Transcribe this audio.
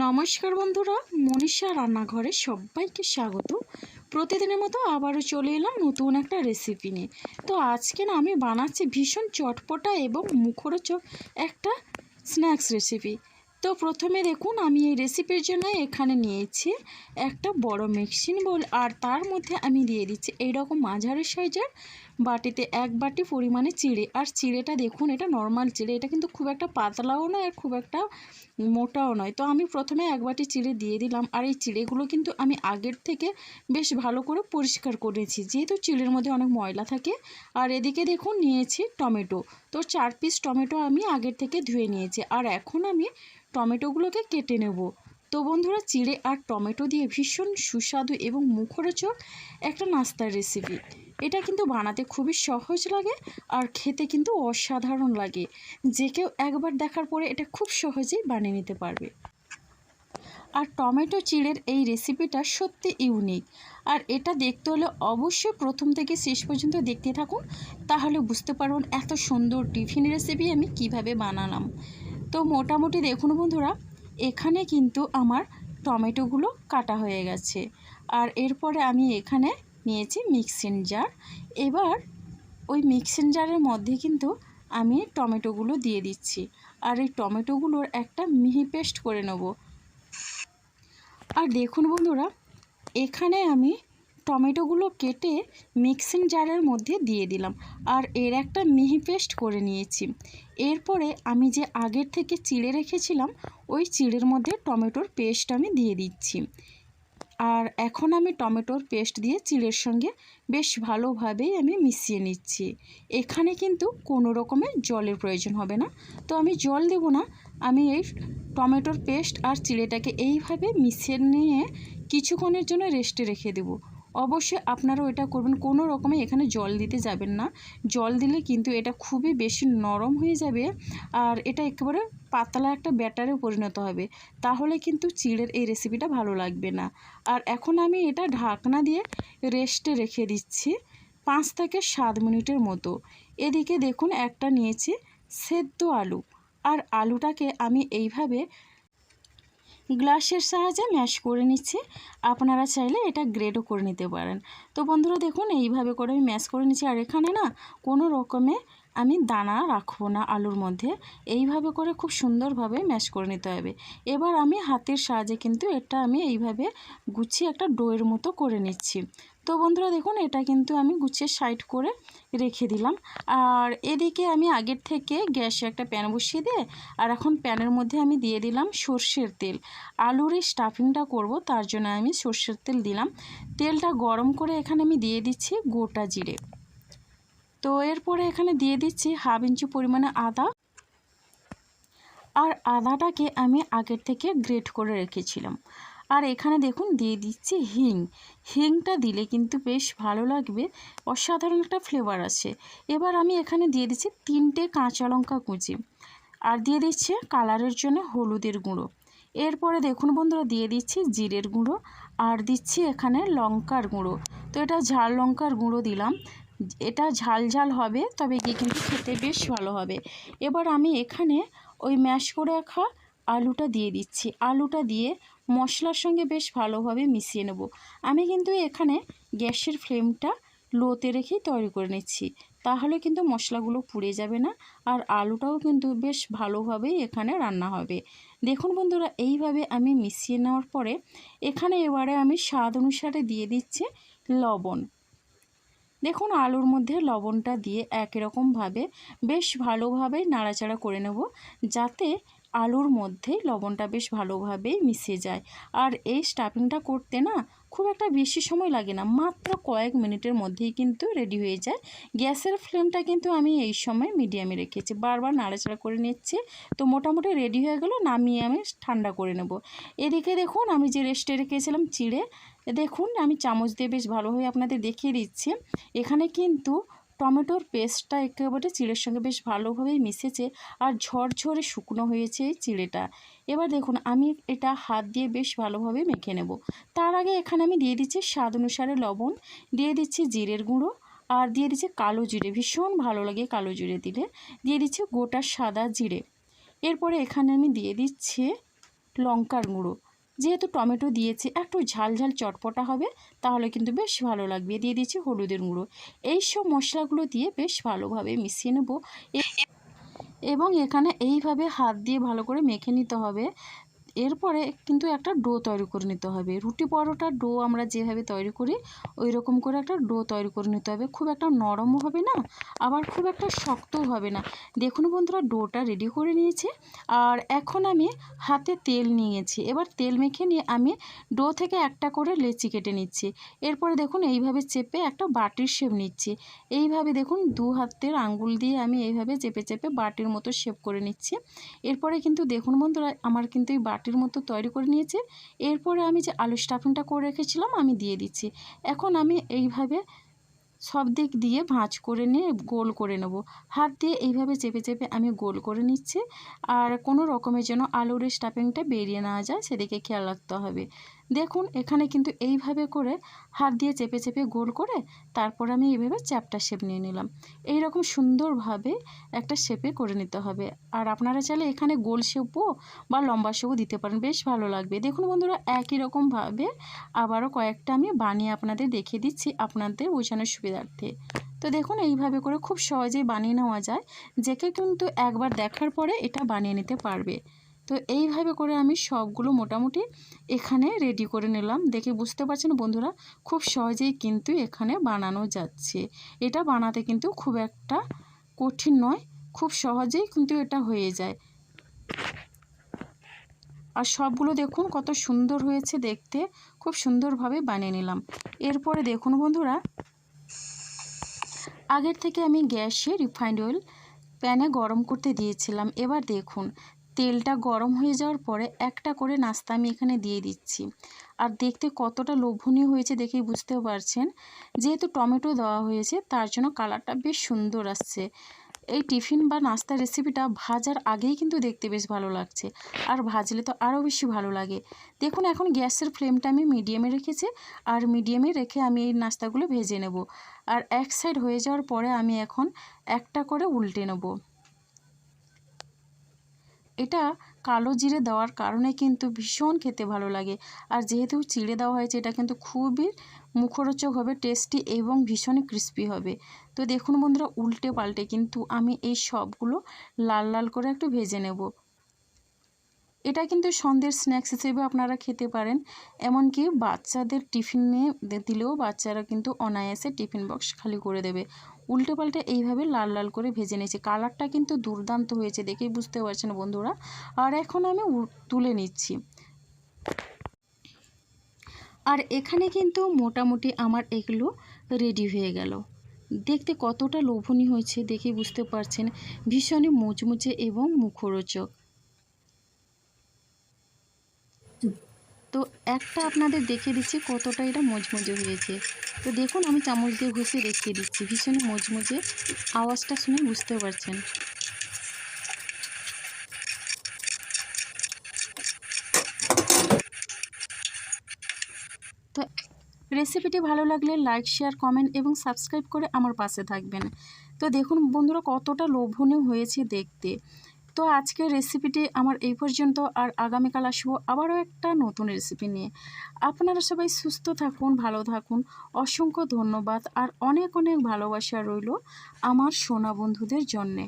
নমস্কার বন্ধুরা, মনীষা রান্নাঘরে সবাইকে স্বাগত। প্রতিদিনের মতো আবারও চলে এলাম নতুন একটা রেসিপি নিয়ে। তো আজকে না আমি বানাচ্ছি ভীষণ চটপটা এবং মুখরোচক একটা স্ন্যাক্স রেসিপি। তো প্রথমে দেখুন, আমি এই রেসিপির জন্য এখানে নিয়েছি একটা বড় মিক্সিং বোল, আর তার মধ্যে আমি দিয়ে দিচ্ছি এইরকম মাঝারি সাইজের বাটিতে 1 বাটি পরিমাণে চিড়ে। আর চিড়েটা দেখুন, এটা নর্মাল চিড়ে, এটা কিন্তু খুব একটা পাতলাও নয় আর খুব একটা মোটাও নয়। তো আমি প্রথমে 1 বাটি চিড়ে দিয়ে দিলাম। আর এই চিড়েগুলো কিন্তু আমি আগের থেকে বেশ ভালো করে পরিষ্কার করেছি, যেহেতু চিড়ের মধ্যে অনেক ময়লা থাকে। আর এদিকে দেখুন নিয়েছি টমেটো। তো 4 পিস টমেটো আমি আগের থেকে ধুয়ে নিয়েছি, আর এখন আমি টমেটোগুলোকে কেটে নেব। তো বন্ধুরা, চিড়ে আর টমেটো দিয়ে ভীষণ সুস্বাদু এবং মুখরোচক একটা নাস্তার রেসিপি। এটা কিন্তু বানাতে খুবই সহজ লাগে আর খেতে কিন্তু অসাধারণ লাগে। যে কেউ একবার দেখার পরে এটা খুব সহজেই বানিয়ে নিতে পারবে। আর টমেটো চিড়ের এই রেসিপিটা সত্যি ইউনিক। আর এটা দেখতে হলে অবশ্যই প্রথম থেকে শেষ পর্যন্ত দেখতে থাকুন, তাহলে বুঝতে পারবেন এত সুন্দর টিফিন রেসিপি আমি কিভাবে বানালাম। তো মোটামুটি দেখুন বন্ধুরা, এখানে কিন্তু আমার টমেটোগুলো কাটা হয়ে গেছে। আর এরপরে আমি এখানে নিয়েছি মিক্সিং জার। এবার ওই মিক্সিং জারের মধ্যে কিন্তু আমি টমেটোগুলো দিয়ে দিচ্ছি, আর এই টমেটোগুলোর একটা মিহি পেস্ট করে নেব। আর দেখুন বন্ধুরা, এখানে আমি টমেটোগুলো কেটে মিক্সিং জারের মধ্যে দিয়ে দিলাম, আর এর একটা মিহি পেস্ট করে নিয়েছি। এরপরে আমি যে আগের থেকে চিড়ে রেখেছিলাম, ওই চিড়ের মধ্যে টমেটোর পেস্ট আমি দিয়ে দিচ্ছি। আর এখন আমি টমেটোর পেস্ট দিয়ে চিড়ের সঙ্গে বেশ ভালোভাবেই আমি মিশিয়ে নিচ্ছি। এখানে কিন্তু কোনো রকমের জলের প্রয়োজন হবে না। তো আমি জল দেব না, আমি এই টমেটোর পেস্ট আর চিড়েটাকে এইভাবে মিশিয়ে নিয়ে কিছুক্ষণের জন্য রেস্টে রেখে দেব। অবশ্যই আপনারাও এটা করবেন, কোনো রকমে এখানে জল দিতে যাবেন না। জল দিলে কিন্তু এটা খুবই বেশি নরম হয়ে যাবে, আর এটা একেবারে পাতলা একটা ব্যাটারে পরিণত হবে। তাহলে কিন্তু চিড়ের এই রেসিপিটা ভালো লাগবে না। আর এখন আমি এটা ঢাকনা দিয়ে রেস্টে রেখে দিচ্ছি 5 থেকে 7 মিনিটের মতো। এদিকে দেখুন, একটা নিয়েছি সেদ্ধ আলু, আর আলুটাকে আমি এইভাবে গ্লাসের সাহায্যে ম্যাশ করে নিচ্ছি। আপনারা চাইলে এটা গ্রেডও করে নিতে পারেন। তো বন্ধুরা দেখুন, এইভাবে করে আমি ম্যাশ করে নিচ্ছি। আর এখানে না কোনো রকমে আমি দানা রাখবো না আলুর মধ্যে, এইভাবে করে খুব সুন্দরভাবে ম্যাশ করে নিতে হবে। এবার আমি হাতের সাহায্যে কিন্তু এটা আমি এইভাবে গুছিয়ে একটা ডোয়ের মতো করে নিচ্ছি। তো বন্ধুরা দেখুন, এটা কিন্তু আমি গুছিয়ে সাইড করে রেখে দিলাম। আর এদিকে আমি আগের থেকে গ্যাসে একটা প্যান বসিয়ে দিয়ে, আর এখন প্যানের মধ্যে আমি দিয়ে দিলাম সর্ষের তেল। আলুর এই স্টাফিংটা করব, তার জন্য আমি সর্ষের তেল দিলাম। তেলটা গরম করে এখানে আমি দিয়ে দিচ্ছি গোটা জিরে। তো এরপরে এখানে দিয়ে দিচ্ছি 1/2 ইঞ্চি পরিমাণে আদা, আর আদাটাকে আমি আগের থেকে গ্রেট করে রেখেছিলাম। আর এখানে দেখুন দিয়ে দিচ্ছি হিং। হিংটা দিলে কিন্তু বেশ ভালো লাগবে, অসাধারণ একটা ফ্লেভার আছে। এবার আমি এখানে দিয়ে দিচ্ছি 3টে কাঁচা লঙ্কা কুচি, আর দিয়ে দিচ্ছি কালারের জন্য হলুদের গুঁড়ো। এরপরে দেখুন বন্ধুরা, দিয়ে দিচ্ছি জিরের গুঁড়ো, আর দিচ্ছি এখানে লঙ্কার গুঁড়ো। তো এটা ঝাল লঙ্কার গুঁড়ো দিলাম, এটা ঝাল ঝাল হবে, তবে গিয়ে কিন্তু খেতে বেশ ভালো হবে। এবার আমি এখানে ওই ম্যাশ করে রাখা আলুটা দিয়ে দিচ্ছি। আলুটা দিয়ে মশলার সঙ্গে বেশ ভালোভাবে মিশিয়ে নেব। আমি কিন্তু এখানে গ্যাসের ফ্লেমটা লোতে রেখেই তৈরি করে নিচ্ছি, তাহলে কিন্তু মশলাগুলো পুড়ে যাবে না, আর আলুটাও কিন্তু বেশ ভালোভাবেই এখানে রান্না হবে। দেখুন বন্ধুরা, এইভাবে আমি মিশিয়ে নেওয়ার পরে এখানে এবারে আমি স্বাদ অনুসারে দিয়ে দিচ্ছি লবণ। দেখুন, আলুর মধ্যে লবণটা দিয়ে একই রকমভাবে বেশ ভালোভাবে নাড়াচাড়া করে নেব, যাতে আলুর মধ্যে লবণটা বেশ ভালোভাবেই মিশে যায়। আর এই স্টাফিংটা করতে না খুব একটা বেশি সময় লাগে না, মাত্র কয়েক মিনিটের মধ্যেই কিন্তু রেডি হয়ে যায়। গ্যাসের ফ্লেমটা কিন্তু আমি এই সময় মিডিয়ামে রেখেছি, বারবার নাড়াচাড়া করে নিচ্ছি। তো মোটামুটি রেডি হয়ে গেল, নামিয়ে আমি ঠান্ডা করে নেব। এদিকে দেখুন, আমি যে রেস্টে রেখেছিলাম চিড়ে, দেখুন আমি চামচ দিয়ে বেশ ভালোভাবে আপনাদের দেখিয়ে দিচ্ছি। এখানে কিন্তু টমেটোর পেস্টটা একেবারে চিড়ের সঙ্গে বেশ ভালোভাবেই মিশেছে, আর ঝরঝরে শুকনো হয়েছে এই চিড়েটা। এবার দেখুন, আমি এটা হাত দিয়ে বেশ ভালোভাবে মেখে নেব। তার আগে এখানে আমি দিয়ে দিচ্ছি স্বাদ অনুসারে লবণ, দিয়ে দিচ্ছি জিরের গুঁড়ো, আর দিয়ে দিচ্ছি কালো জিরে, ভীষণ ভালো লাগে কালো জিরে দিলে। দিয়ে দিচ্ছি গোটা সাদা জিরে। এরপরে এখানে আমি দিয়ে দিচ্ছি লঙ্কার গুঁড়ো। যেহেতু টমেটো দিয়েছি একটু ঝাল ঝাল চটপটা হবে, তাহলে কিন্তু বেশ ভালো লাগবে। দিয়ে দিচ্ছি হলুদের গুঁড়ো। এই সব মশলাগুলো দিয়ে বেশ ভালোভাবে মিশিয়ে নেব এবং এখানে এইভাবে হাত দিয়ে ভালো করে মেখে নিতে হবে। এরপরে কিন্তু একটা ডো তৈরি করে নিতে হবে। রুটি পরোটার ডো আমরা যেভাবে তৈরি করি ওই রকম করে একটা ডো তৈরি করে নিতে হবে। খুব একটা নরমও হবে না, আবার খুব একটা শক্তও হবে না। দেখুন বন্ধুরা, ডোটা রেডি করে নিয়েছি। আর এখন আমি হাতে তেল নিয়েছি। এবার তেল মেখে নিয়ে আমি ডো থেকে একটা করে লেচি কেটে নিচ্ছি। এরপরে দেখুন এইভাবে চেপে একটা বাটির শেপ নিচ্ছি। এইভাবে দেখুন দু হাতের আঙ্গুল দিয়ে আমি এইভাবে চেপে চেপে বাটির মতো শেপ করে নিচ্ছি। এরপরে কিন্তু দেখুন বন্ধুরা, আমার কিন্তু এই বাটির মতো তৈরি করে নিয়েছে। এরপরে আমি যে আলু স্টাফিংটা করে রেখেছিলাম আমি দিয়ে দিচ্ছি। এখন আমি এইভাবে সব দিক দিয়ে ভাঁজ করে নিয়ে গোল করে নেব। হাত দিয়ে এইভাবে চেপে চেপে আমি গোল করে নিচ্ছি। আর কোনো রকমের যেন আলুর স্টাফিংটা বেরিয়ে না যায় সেদিকে খেয়াল রাখতে হবে। দেখুন এখানে কিন্তু এইভাবে করে হাত দিয়ে চেপে চেপে গোল করে তারপর আমি এইভাবে চ্যাপ্টা শেপ নিয়ে নিলাম। এই রকম সুন্দরভাবে একটা শেপে করে নিতে হবে। আর আপনারা চাইলে এখানে গোল শেপও বা লম্বা শেপও দিতে পারেন, বেশ ভালো লাগবে। দেখুন বন্ধুরা, একই রকমভাবে আবারও কয়েকটা আমি বানিয়ে আপনাদের দেখিয়ে দিচ্ছি আপনাদের বোঝানোর সুবিধার্থে। তো দেখুন এইভাবে করে খুব সহজেই বানিয়ে নেওয়া যায়, যেকে কিন্তু একবার দেখার পরে এটা বানিয়ে নিতে পারবে। তো এইভাবে করে আমি সবগুলো মোটামুটি এখানে রেডি করে নিলাম। দেখে বুঝতে পারছেন বন্ধুরা, খুব সহজেই কিন্তু এখানে বানানো যাচ্ছে। এটা বানাতে কিন্তু খুব একটা কঠিন নয়, খুব সহজেই কিন্তু এটা হয়ে যায়। আর সবগুলো দেখুন কত সুন্দর হয়েছে দেখতে, খুব সুন্দরভাবে বানিয়ে নিলাম। এরপরে দেখুন বন্ধুরা, আগের থেকে আমি গ্যাসে রিফাইন্ড অয়েল প্যানে গরম করতে দিয়েছিলাম। এবার দেখুন তেলটা গরম হয়ে যাওয়ার পরে একটা করে নাস্তা আমি এখানে দিয়ে দিচ্ছি। আর দেখতে কতটা লোভনীয় হয়েছে দেখেই বুঝতে পারছেন। যেহেতু টমেটো দেওয়া হয়েছে তার জন্য কালারটা বেশ সুন্দর আসছে। এই টিফিন বা নাস্তার রেসিপিটা ভাজার আগেই কিন্তু দেখতে বেশ ভালো লাগছে, আর ভাজলে তো আরও বেশি ভালো লাগে। দেখুন এখন গ্যাসের ফ্লেমটা আমি মিডিয়ামে রেখেছি, আর মিডিয়ামে রেখে আমি এই নাস্তাগুলো ভেজে নেব। আর এক সাইড হয়ে যাওয়ার পরে আমি এখন একটা করে উল্টে নেব। এটা কালো জিরে দেওয়ার কারণে কিন্তু ভীষণ খেতে ভালো লাগে। আর যেহেতু চিড়ে দেওয়া হয়েছে এটা কিন্তু খুবই মুখরোচক হবে, টেস্টি এবং ভীষণই ক্রিস্পি হবে। তো দেখুন বন্ধুরা, উল্টে পাল্টে কিন্তু আমি এই সবগুলো লাল লাল করে একটু ভেজে নেব। এটা কিন্তু সন্ধ্যের স্ন্যাক্স হিসেবে আপনারা খেতে পারেন। এমনকি বাচ্চাদের টিফিনে দিলেও বাচ্চারা কিন্তু অনায়াসে টিফিন বক্স খালি করে দেবে। উল্টে পাল্টে এইভাবে লাল লাল করে ভেজে নিয়েছি। কালারটা কিন্তু দুর্দান্ত হয়েছে, দেখেই বুঝতে পারছেন বন্ধুরা। আর এখন আমি তুলে নিচ্ছি। আর এখানে কিন্তু মোটামুটি আমার এগুলো রেডি হয়ে গেল। দেখতে কতটা লোভনীয় হয়েছে দেখেই বুঝতে পারছেন, ভীষণই মুচমুচে এবং মুখরোচক। তো একটা আপনাদের দেখিয়ে দিচ্ছি কতটা এটা মজমুজে হয়েছে। তো দেখুন আমি চামচ দিয়ে ঘষে দেখিয়ে দিচ্ছি, ভীষণ মজমুজে, আওয়াজটা শুনে বুঝতে পারছেন। তো রেসিপিটি ভালো লাগলে লাইক, শেয়ার, কমেন্ট এবং সাবস্ক্রাইব করে আমার পাশে থাকবেন। তো দেখুন বন্ধুরা কতটা লোভনীয় হয়েছে দেখতে। তো আজকের রেসিপিটি আমার এই পর্যন্ত। আর আগামীকাল আসবো আবারও একটা নতুন রেসিপি নিয়ে। আপনারা সবাই সুস্থ থাকুন, ভালো থাকুন। অসংখ্য ধন্যবাদ আর অনেক অনেক ভালোবাসা রইল আমার সোনা বন্ধুদের জন্যে।